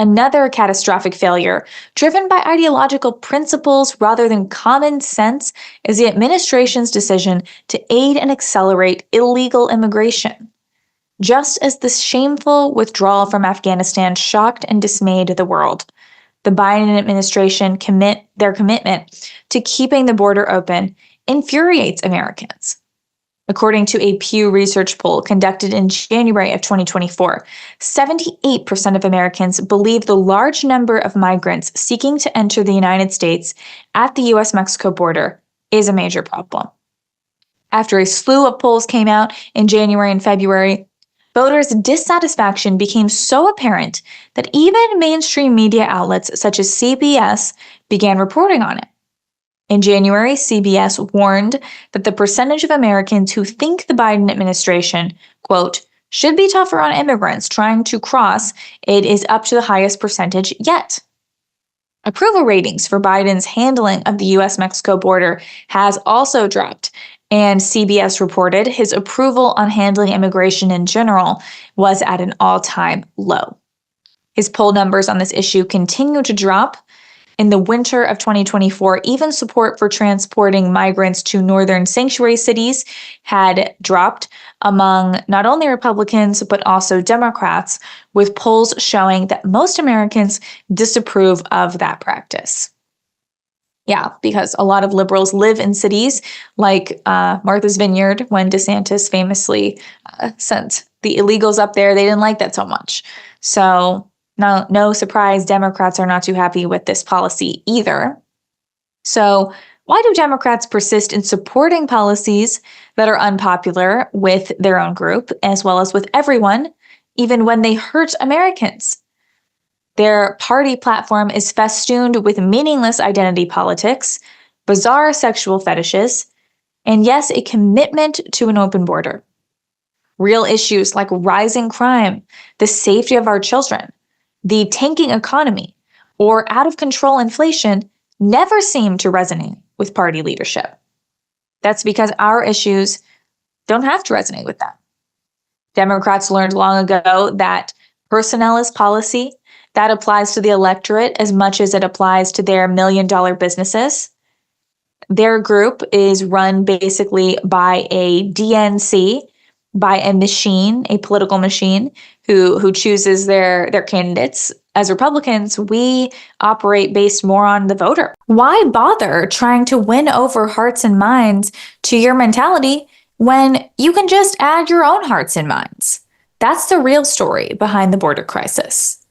Another catastrophic failure, driven by ideological principles rather than common sense, is the administration's decision to aid and accelerate illegal immigration. Just as the shameful withdrawal from Afghanistan shocked and dismayed the world, the Biden administration their commitment to keeping the border open infuriates Americans. According to a Pew Research poll conducted in January of 2024, 78% of Americans believe the large number of migrants seeking to enter the United States at the U.S.-Mexico border is a major problem. After a slew of polls came out in January and February, voters' dissatisfaction became so apparent that even mainstream media outlets such as CBS began reporting on it. In January, CBS warned that the percentage of Americans who think the Biden administration, quote, should be tougher on immigrants trying to cross it is up to the highest percentage yet. Approval ratings for Biden's handling of the U.S.-Mexico border has also dropped, and CBS reported his approval on handling immigration in general was at an all-time low. His poll numbers on this issue continue to drop. In the winter of 2024, even support for transporting migrants to northern sanctuary cities had dropped among not only Republicans, but also Democrats, with polls showing that most Americans disapprove of that practice. Yeah, because a lot of liberals live in cities like Martha's Vineyard, when DeSantis famously sent the illegals up there. They didn't like that so much. So no surprise, Democrats are not too happy with this policy either. So why do Democrats persist in supporting policies that are unpopular with their own group, as well as with everyone, even when they hurt Americans? Their party platform is festooned with meaningless identity politics, bizarre sexual fetishes, and yes, a commitment to an open border. Real issues like rising crime, the safety of our children, the tanking economy, or out-of-control inflation never seem to resonate with party leadership. That's because our issues don't have to resonate with them. Democrats learned long ago that personnel is policy. That applies to the electorate as much as it applies to their million-dollar businesses. Their group is run basically by a DNC, by a machine, a political machine, who chooses their candidates. As Republicans, we operate based more on the voter. Why bother trying to win over hearts and minds to your mentality when you can just add your own hearts and minds? That's the real story behind the border crisis.